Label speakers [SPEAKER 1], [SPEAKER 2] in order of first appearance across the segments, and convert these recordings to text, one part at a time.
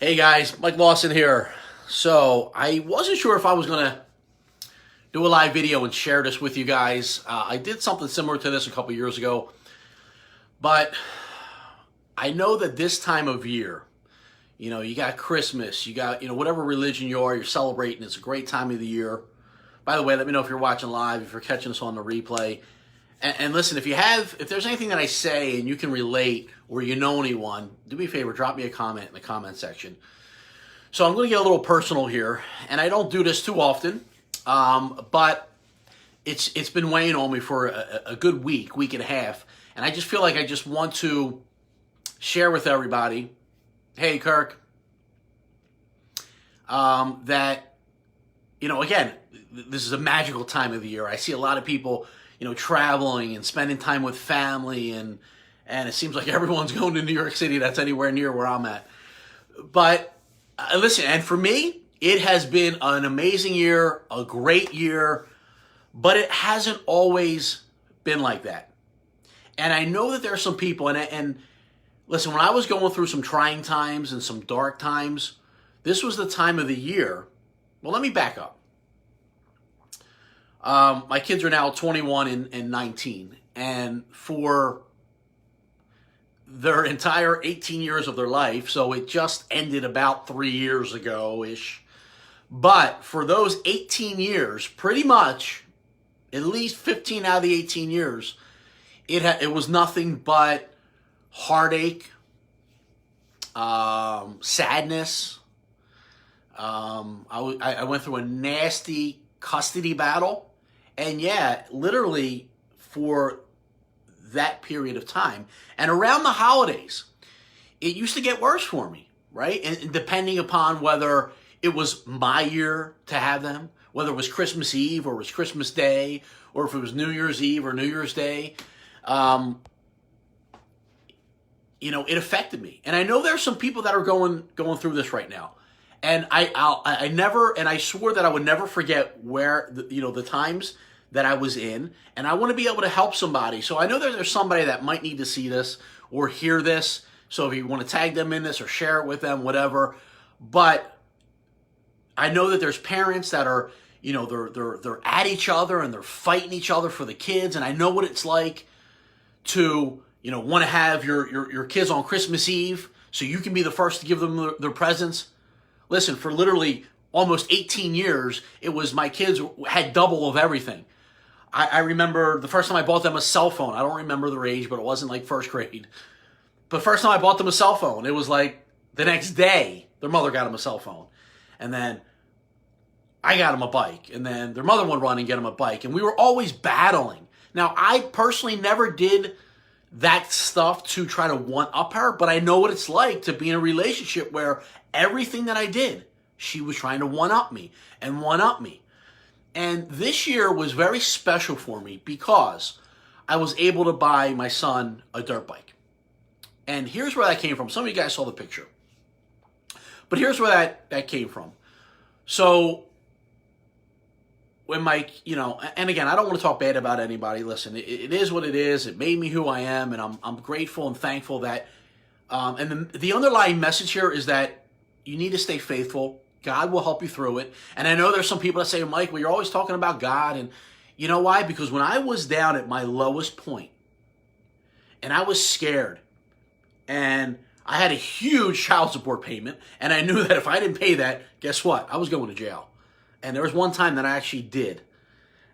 [SPEAKER 1] Hey guys, Mike Lawson here. So I wasn't sure if I was going to do a live video and share this with you guys. I did something similar to this a couple years ago, but I know that this time of year, you got Christmas, you got, whatever religion you are, you're celebrating. It's a great time of the year. By the way, let me know if you're watching live, if you're catching us on the replay. And listen, if there's anything that I say and you can relate or you know anyone, do me a favor, drop me a comment in the comment section. So I'm going to get a little personal here, and I don't do this too often, but it's been weighing on me for a good week and a half, and I just feel like I just want to share with everybody, hey, Kirk, that, again, this is a magical time of the year. I see a lot of people traveling and spending time with family, and it seems like everyone's going to New York City that's anywhere near where I'm at. But listen, and for me, it has been an amazing year, a great year, but it hasn't always been like that. And I know that there are some people, and listen, when I was going through some trying times and some dark times, this was the time of the year. Well, let me back up. My kids are now 21 and 19, and for their entire 18 years of their life, so it just ended about 3 years ago-ish, but for those 18 years, pretty much, at least 15 out of the 18 years, it was nothing but heartache, sadness. I went through a nasty custody battle. And yeah, literally for that period of time. And around the holidays, it used to get worse for me, right? And depending upon whether it was my year to have them, whether it was Christmas Eve or it was Christmas Day, or if it was New Year's Eve or New Year's Day, it affected me. And I know there are some people that are going through this right now. And I swore that I would never forget where, the times that I was in, and I want to be able to help somebody. So I know that there's somebody that might need to see this or hear this. So if you want to tag them in this or share it with them, whatever. But I know that there's parents that are, they're at each other and they're fighting each other for the kids. And I know what it's like to, want to have your kids on Christmas Eve so you can be the first to give them their presents. Listen, for literally almost 18 years, it was my kids had double of everything. I remember the first time I bought them a cell phone. I don't remember their age, but it wasn't like first grade. But first time I bought them a cell phone, it was like the next day, their mother got them a cell phone. And then I got them a bike. And then their mother would run and get them a bike. And we were always battling. Now, I personally never did that stuff to try to one-up her, but I know what it's like to be in a relationship where everything that I did, she was trying to one-up me and one-up me. And this year was very special for me because I was able to buy my son a dirt bike. And here's where that came from. Some of you guys saw the picture. But here's where that came from. So when and again, I don't want to talk bad about anybody. Listen, it is what it is. It made me who I am, and I'm grateful and thankful that, and the underlying message here is that you need to stay faithful. God will help you through it. And I know there's some people that say, Mike, well, you're always talking about God. And you know why? Because when I was down at my lowest point, and I was scared, and I had a huge child support payment, and I knew that if I didn't pay that, guess what? I was going to jail. And there was one time that I actually did.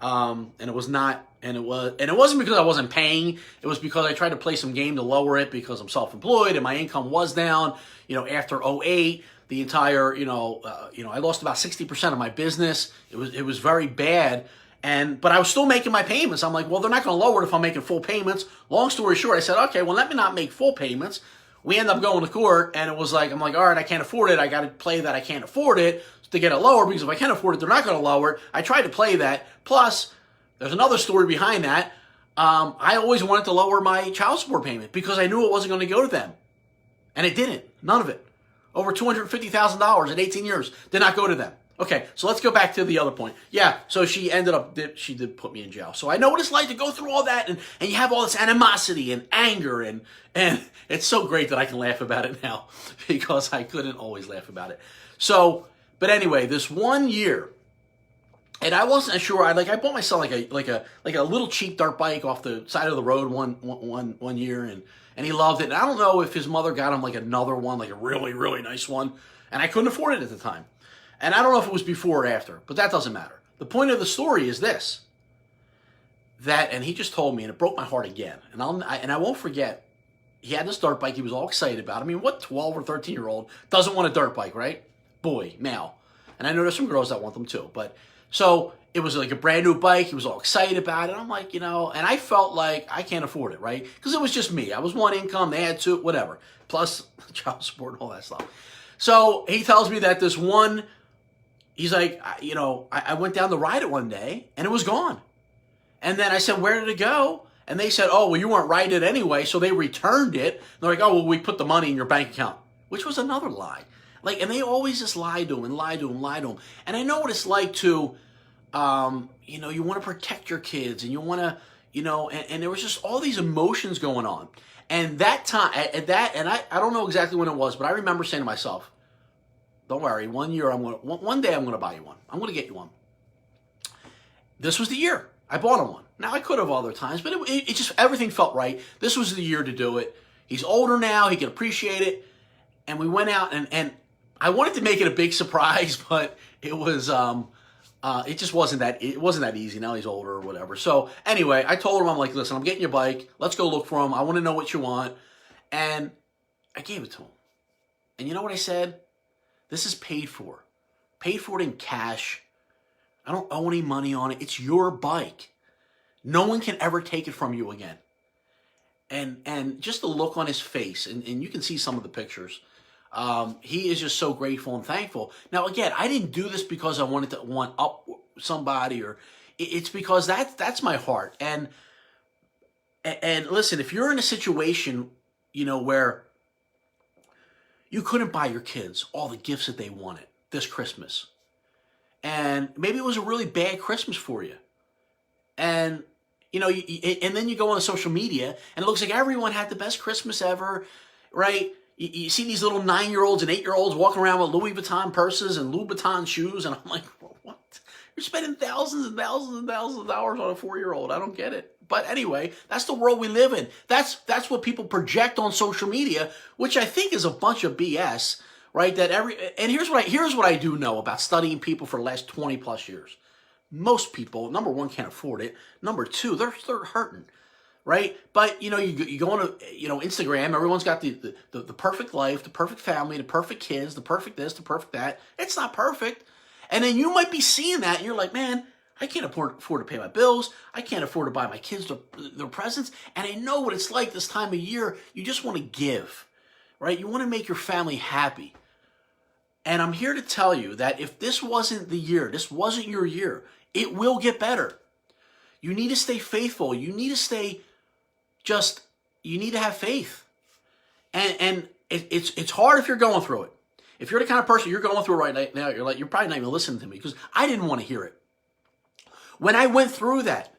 [SPEAKER 1] And it wasn't because I wasn't paying. It was because I tried to play some game to lower it because I'm self-employed and my income was down. After '08, the entire, I lost about 60% of my business. It was very bad. But I was still making my payments. I'm like, well, they're not going to lower it if I'm making full payments. Long story short, I said, okay, well, let me not make full payments. We end up going to court, and I'm like, all right, I can't afford it. I got to play that I can't afford it to get it lower, because if I can't afford it, they're not going to lower it. I tried to play that. Plus, there's another story behind that. I always wanted to lower my child support payment because I knew it wasn't going to go to them. And it didn't. None of it. Over $250,000 in 18 years did not go to them. Okay, so let's go back to the other point. Yeah, so she did put me in jail. So I know what it's like to go through all that, and you have all this animosity and anger, and it's so great that I can laugh about it now because I couldn't always laugh about it. So, but anyway, this one year, and I wasn't sure. I bought myself like a little cheap dirt bike off the side of the road one year, and he loved it. And I don't know if his mother got him like another one, like a really really nice one, and I couldn't afford it at the time. And I don't know if it was before or after, but that doesn't matter. The point of the story is this: and he just told me, and it broke my heart again. And I won't forget. He had this dirt bike. He was all excited about. I mean, what 12 or 13-year-old doesn't want a dirt bike, right? Boy, now. And I know there's some girls that want them too. But so it was like a brand new bike. He was all excited about it. I'm like, and I felt like I can't afford it, right? Because it was just me. I was one income. They had two, whatever. Plus child support and all that stuff. So he tells me that this one. He's like, I went down to ride it one day, and it was gone. And then I said, where did it go? And they said, oh, well, you weren't riding it anyway, so they returned it. And they're like, oh, well, we put the money in your bank account, which was another lie. And they always just lie to him and lie to him, lie to him. And I know what it's like to, you want to protect your kids, and you want to, and there was just all these emotions going on. And that time, I don't know exactly when it was, but I remember saying to myself, don't worry, one day I'm gonna buy you one. I'm gonna get you one. This was the year I bought him one. Now I could have other times, but it just everything felt right. This was the year to do it. He's older now; he can appreciate it. And we went out, and I wanted to make it a big surprise, but it was it just wasn't that easy. Now he's older or whatever. So anyway, I told him, I'm like, listen, I'm getting your bike. Let's go look for him. I want to know what you want, and I gave it to him. And you know what I said? This is paid for. Paid for it in cash. I don't owe any money on it. It's your bike. No one can ever take it from you again. And just the look on his face, and you can see some of the pictures. He is just so grateful and thankful. Now, again, I didn't do this because I wanted to one up somebody, or it's because that's my heart. And listen, if you're in a situation, where you couldn't buy your kids all the gifts that they wanted this Christmas, and maybe it was a really bad Christmas for you, and and then you go on social media, and it looks like everyone had the best Christmas ever, right? You see these little 9-year-olds and 8-year-olds walking around with Louis Vuitton purses and Louis Vuitton shoes, and I'm like, what? You're spending thousands and thousands and thousands of dollars on a 4-year-old. I don't get it. But anyway, that's the world we live in. That's what people project on social media, which I think is a bunch of BS, right? And here's what I do know about studying people for the last 20 plus years. Most people, number one, can't afford it. Number two, they're hurting, right? But you go on Instagram. Everyone's got the perfect life, the perfect family, the perfect kids, the perfect this, the perfect that. It's not perfect. And then you might be seeing that, and you're like, man, I can't afford to pay my bills. I can't afford to buy my kids their presents. And I know what it's like this time of year. You just want to give, right? You want to make your family happy. And I'm here to tell you that if this wasn't the year, this wasn't your year, it will get better. You need to stay faithful. You need to have faith. And it's hard if you're going through it. If you're the kind of person you're going through right now, you're probably not even listening to me, because I didn't want to hear it. When I went through that,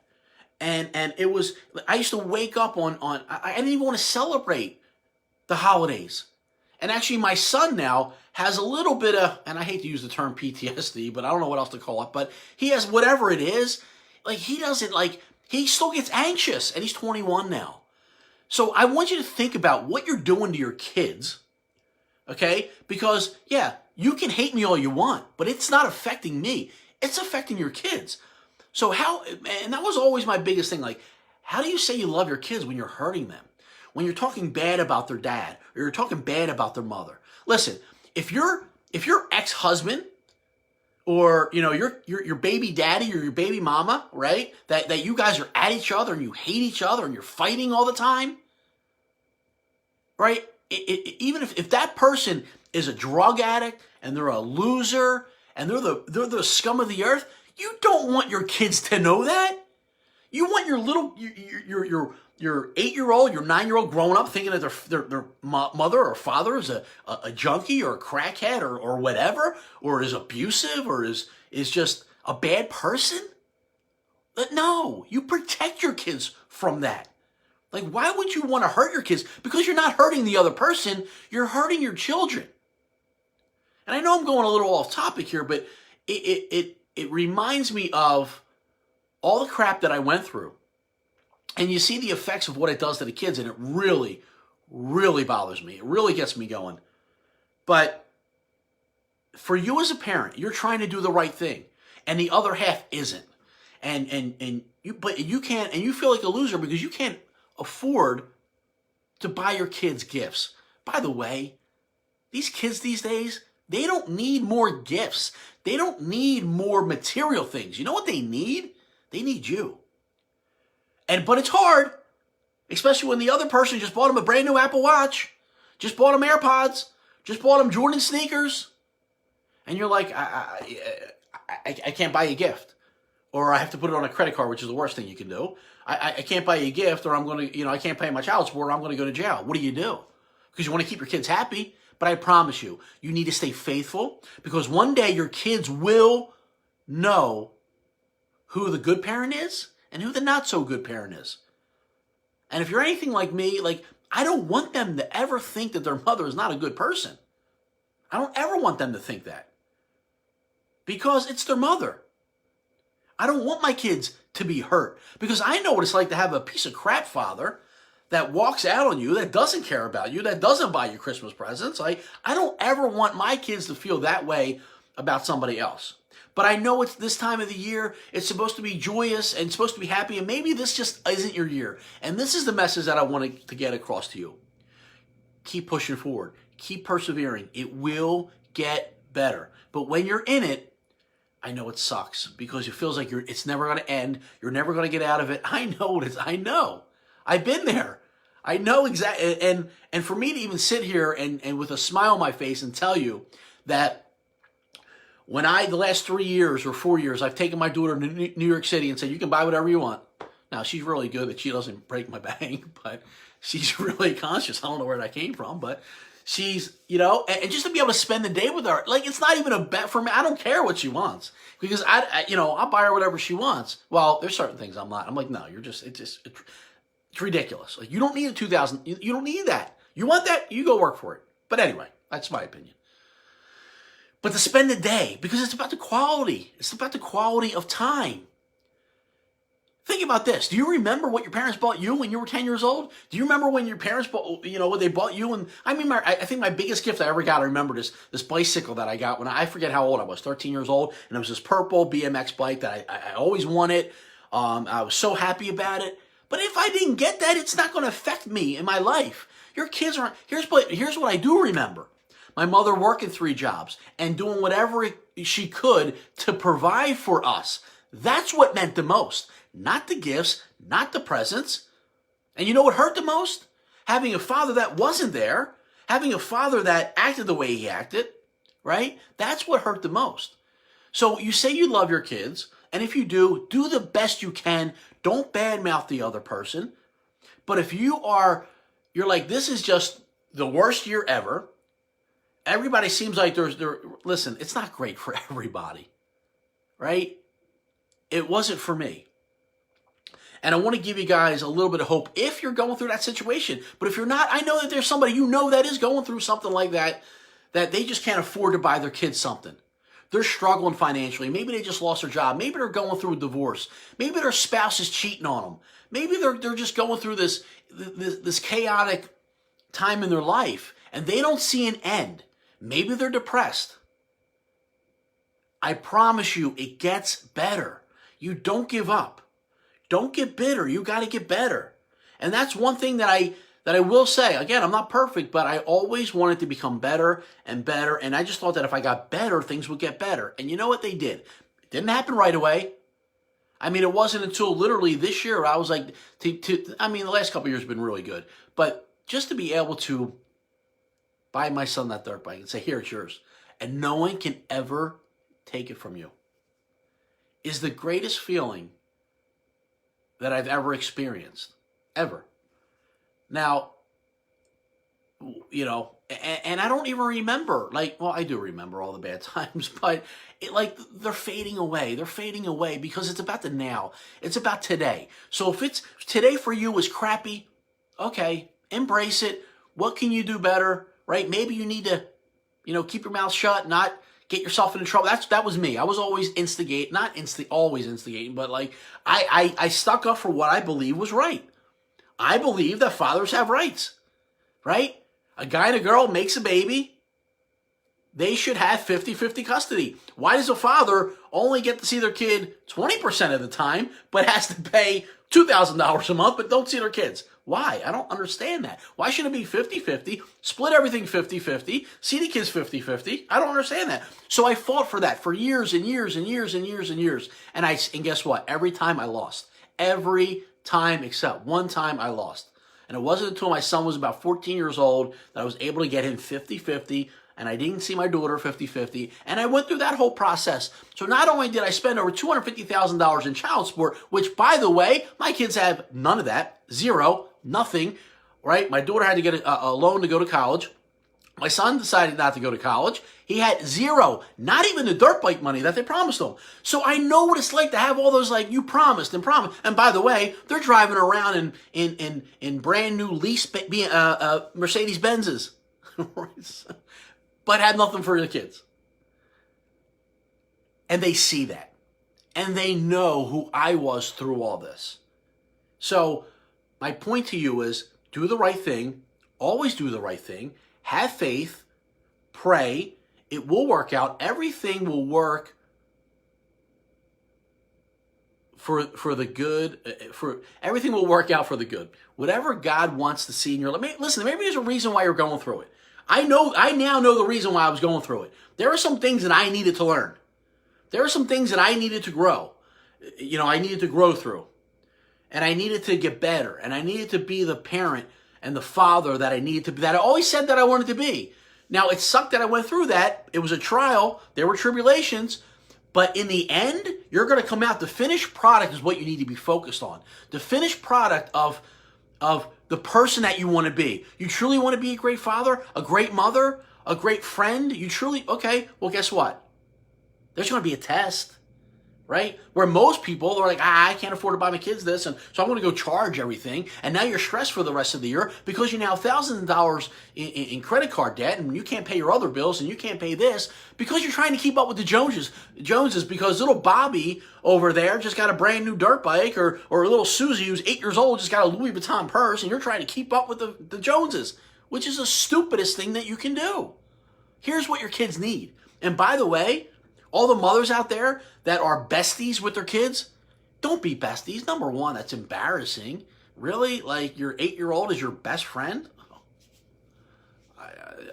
[SPEAKER 1] and it was, I used to wake up I didn't even want to celebrate the holidays. And actually my son now has a little bit of, and I hate to use the term PTSD, but I don't know what else to call it, but he has whatever it is. He still gets anxious, and he's 21 now. So I want you to think about what you're doing to your kids, okay? Because, yeah, you can hate me all you want, but it's not affecting me. It's affecting your kids. So and that was always my biggest thing, how do you say you love your kids when you're hurting them? When you're talking bad about their dad, or you're talking bad about their mother? Listen, if your ex-husband, or your baby daddy or your baby mama, right? That you guys are at each other and you hate each other and you're fighting all the time, right? Even if that person is a drug addict and they're a loser and they're the scum of the earth, you don't want your kids to know that. You want your your 8-year-old, your 9-year-old growing up thinking that their mother or father is a junkie or a crackhead or whatever, or is abusive or is just a bad person. But no, you protect your kids from that. Like, why would you want to hurt your kids? Because you're not hurting the other person, you're hurting your children. And I know I'm going a little off topic here, but it reminds me of all the crap that I went through. And you see the effects of what it does to the kids, and it really, really bothers me. It really gets me going. But for you as a parent, you're trying to do the right thing, and the other half isn't. But you can't, and you feel like a loser because you can't afford to buy your kids gifts. By the way, these kids these days, they don't need more gifts. They don't need more material things. You know what they need? They need you. But it's hard, especially when the other person just bought them a brand new Apple Watch, just bought them AirPods, just bought them Jordan sneakers, and you're like, I can't buy you a gift, or I have to put it on a credit card, which is the worst thing you can do. I can't buy you a gift, or I'm going to, I can't pay my child support, or I'm going to go to jail. What do? Because you want to keep your kids happy, but I promise you, you need to stay faithful, because one day your kids will know who the good parent is and who the not so good parent is. And if you're anything like me, I don't want them to ever think that their mother is not a good person. I don't ever want them to think that. Because it's their mother. I don't want my kids to be hurt. Because I know what it's like to have a piece of crap father that walks out on you, that doesn't care about you, that doesn't buy you Christmas presents. I don't ever want my kids to feel that way about somebody else. But I know it's this time of the year, it's supposed to be joyous and supposed to be happy, and maybe this just isn't your year. And this is the message that I want to get across to you. Keep pushing forward. Keep persevering. It will get better. But when you're in it, I know it sucks because it feels like it's never going to end. You're never going to get out of it. I know it is. I know. I've been there. I know exactly. And for me to even sit here and with a smile on my face and tell you that when the last 3 years or 4 years, I've taken my daughter to New York City and said, you can buy whatever you want. Now, she's really good that she doesn't break my bank, but she's really conscious. I don't know where that came from, but she's, and just to be able to spend the day with her, it's not even a bet for me. I don't care what she wants because I'll buy her whatever she wants. Well, there's certain things I'm not. I'm like, no, it's ridiculous. Like, you don't need a 2,000. You don't need that. You want that? You go work for it. But anyway, that's my opinion. But to spend the day, because it's about the quality. It's about the quality of time. Think about this. Do you remember what your parents bought you when you were 10 years old? Do you remember when your parents bought, what they bought you? And I think my biggest gift I ever got, I remember this bicycle that I got when I forget how old I was, 13 years old. And it was this purple BMX bike that I always wanted. I was so happy about it. But if I didn't get that, it's not going to affect me in my life. Your kids aren't. Here's what I do remember. My mother working 3 jobs and doing whatever she could to provide for us. That's what meant the most. Not the gifts, not the presents. And you know what hurt the most? Having a father that wasn't there, having a father that acted the way he acted, right? That's what hurt the most. So you say you love your kids, and if you do the best you can. Don't badmouth the other person. But if you're like, this is just the worst year ever, everybody seems like listen, it's not great for everybody, right? It wasn't for me. And I want to give you guys a little bit of hope if you're going through that situation. But if you're not, I know that there's somebody that is going through something like that they just can't afford to buy their kids something. They're struggling financially. Maybe they just lost their job. Maybe they're going through a divorce. Maybe their spouse is cheating on them. Maybe they're just going through this chaotic time in their life, and they don't see an end. Maybe they're depressed. I promise you, it gets better. You don't give up. Don't get bitter. You got to get better. And that's one thing that I will say. Again, I'm not perfect, but I always wanted to become better and better. And I just thought that if I got better, things would get better. And you know what they did? It didn't happen right away. I mean, it wasn't until literally this year I was like, the last couple of years have been really good. But just to be able to buy my son that dirt bike and say, here, it's yours. And no one can ever take it from you is the greatest feeling that I've ever experienced. ever. Now, and I don't even remember, well, I do remember all the bad times, but they're fading away. They're fading away because it's about the now. It's about today. So if it's today for you is crappy, okay, embrace it. What can you do better, right? Maybe you need to, keep your mouth shut, not get yourself into trouble. That was me. I was always always instigating, but I stuck up for what I believe was right. I believe that fathers have rights, right? A guy and a girl makes a baby. They should have 50-50 custody. Why does a father only get to see their kid 20% of the time, but has to pay $2,000 a month, but don't see their kids? Why? I don't understand that. Why should it be 50-50, split everything 50-50, see the kids 50-50? I don't understand that. So I fought for that for years and years and years and years and years. And guess what? Every time I lost. Every time except one time I lost. And it wasn't until my son was about 14 years old that I was able to get him 50-50, and I didn't see my daughter 50-50, and I went through that whole process. So not only did I spend over $250,000 in child support, which, by the way, my kids have none of that, zero, nothing, right? My daughter had to get a loan to go to college. My son decided not to go to college. He had zero, not even the dirt bike money that they promised him. So I know what it's like to have all those, you promised and promised. And by the way, they're driving around in brand new lease Mercedes Benzes, but had nothing for the kids. And they see that. And they know who I was through all this. So my point to you is do the right thing. Always do the right thing. Have faith, pray, it will work out. Everything will work for the good. Everything will work out for the good. Whatever God wants to see in your life. Listen, maybe there's a reason why you're going through it. I now know the reason why I was going through it. There are some things that I needed to learn. There are some things that I needed to grow. I needed to grow through. And I needed to get better. And I needed to be the parent and the father that I needed to be, that I always said that I wanted to be. Now, it sucked that I went through that. It was a trial. There were tribulations. But in the end, you're going to come out. The finished product is what you need to be focused on. The finished product of the person that you want to be. You truly want to be a great father, a great mother, a great friend. You truly, okay, well, guess what? There's going to be a test. Right? Where most people are like, I can't afford to buy my kids this, and so I'm going to go charge everything. And now you're stressed for the rest of the year because you now have thousands of dollars in credit card debt, and you can't pay your other bills, and you can't pay this because you're trying to keep up with the Joneses because little Bobby over there just got a brand new dirt bike, or little Susie who's 8 years old just got a Louis Vuitton purse, and you're trying to keep up with the Joneses, which is the stupidest thing that you can do. Here's what your kids need. And by the way, all the mothers out there that are besties with their kids, don't be besties. Number one, that's embarrassing. Really? Your 8-year-old is your best friend?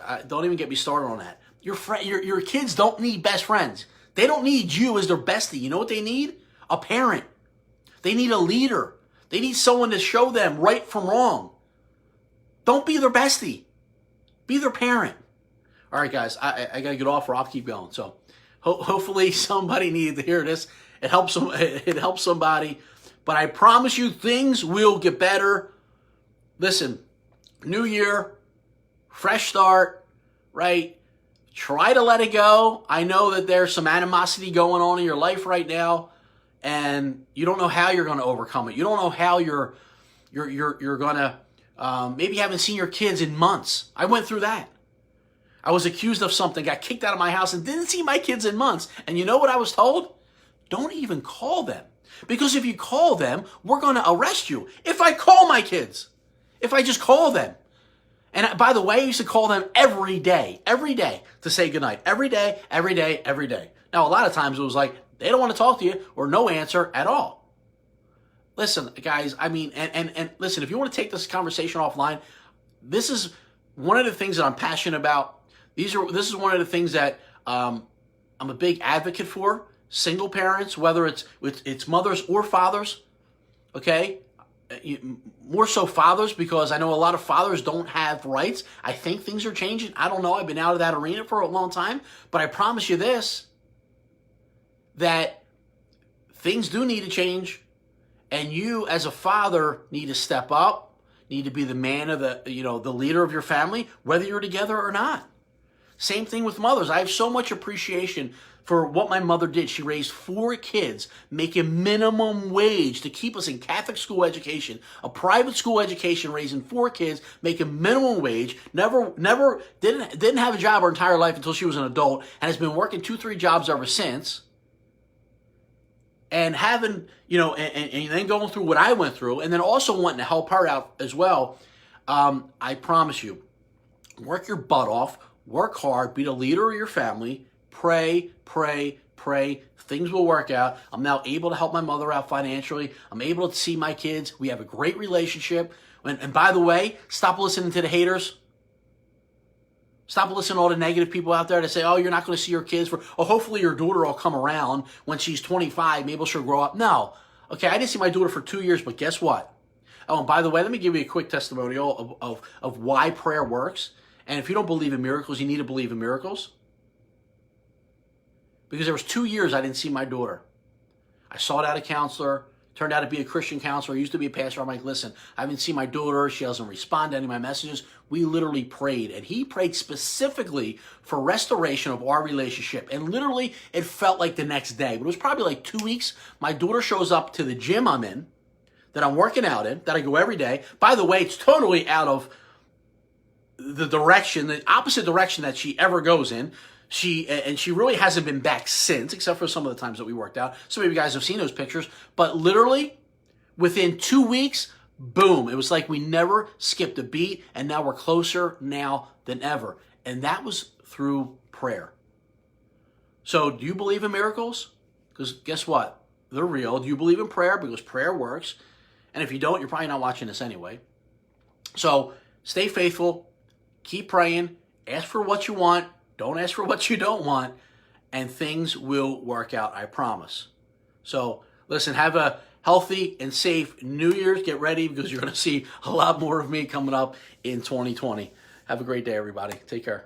[SPEAKER 1] I don't even get me started on that. Your kids don't need best friends. They don't need you as their bestie. You know what they need? A parent. They need a leader. They need someone to show them right from wrong. Don't be their bestie. Be their parent. All right, guys, I got to get off or I'll keep going. So hopefully somebody needed to hear this. It helps somebody. But I promise you things will get better. Listen, new year, fresh start, right? Try to let it go. I know that there's some animosity going on in your life right now, and you don't know how you're going to overcome it. You don't know how you're going to, maybe you haven't seen your kids in months. I went through that. I was accused of something, got kicked out of my house, and didn't see my kids in months. And you know what I was told? Don't even call them. Because if you call them, we're going to arrest you. If I call my kids, if I just call them. And by the way, I used to call them every day to say goodnight. Every day. Now, a lot of times it was like, they don't want to talk to you or no answer at all. Listen, guys, I mean, and listen, if you want to take this conversation offline, this is one of the things that I'm passionate about. This is one of the things that I'm a big advocate for. Single parents, whether it's mothers or fathers, okay? More so fathers, because I know a lot of fathers don't have rights. I think things are changing. I don't know. I've been out of that arena for a long time. But I promise you this, that things do need to change. And you, as a father, need to step up, need to be the man of the leader of your family, whether you're together or not. Same thing with mothers. I have so much appreciation for what my mother did. She raised 4 kids, making minimum wage to keep us in Catholic school education, a private school education, raising 4 kids, making minimum wage, didn't have a job her entire life until she was an adult, and has been working 2-3 jobs ever since. And having, and then going through what I went through, and then also wanting to help her out as well. I promise you, work your butt off, work hard, be the leader of your family, pray, pray, pray. Things will work out. I'm now able to help my mother out financially. I'm able to see my kids. We have a great relationship. And by the way, stop listening to the haters. Stop listening to all the negative people out there that say, oh, you're not going to see your kids hopefully your daughter will come around when she's 25. Maybe she'll grow up. No. Okay, I didn't see my daughter for 2 years, but guess what? Oh, and by the way, let me give you a quick testimonial of why prayer works. And if you don't believe in miracles, you need to believe in miracles. Because there was 2 years I didn't see my daughter. I sought out a counselor, turned out to be a Christian counselor. I used to be a pastor. I'm like, listen, I haven't seen my daughter. She doesn't respond to any of my messages. We literally prayed. And he prayed specifically for restoration of our relationship. And literally, it felt like the next day. But it was probably like 2 weeks. My daughter shows up to the gym I'm in, that I'm working out in, that I go every day. By the way, it's totally out of the opposite direction that she ever goes in. She really hasn't been back since, except for some of the times that we worked out. Some of you guys have seen those pictures. But literally, within 2 weeks, boom. It was like we never skipped a beat, and now we're closer now than ever. And that was through prayer. So do you believe in miracles? Because guess what? They're real. Do you believe in prayer? Because prayer works. And if you don't, you're probably not watching this anyway. So stay faithful. Keep praying. Ask for what you want. Don't ask for what you don't want, and things will work out, I promise. So, listen, have a healthy and safe New Year's. Get ready because you're going to see a lot more of me coming up in 2020. Have a great day, everybody. Take care.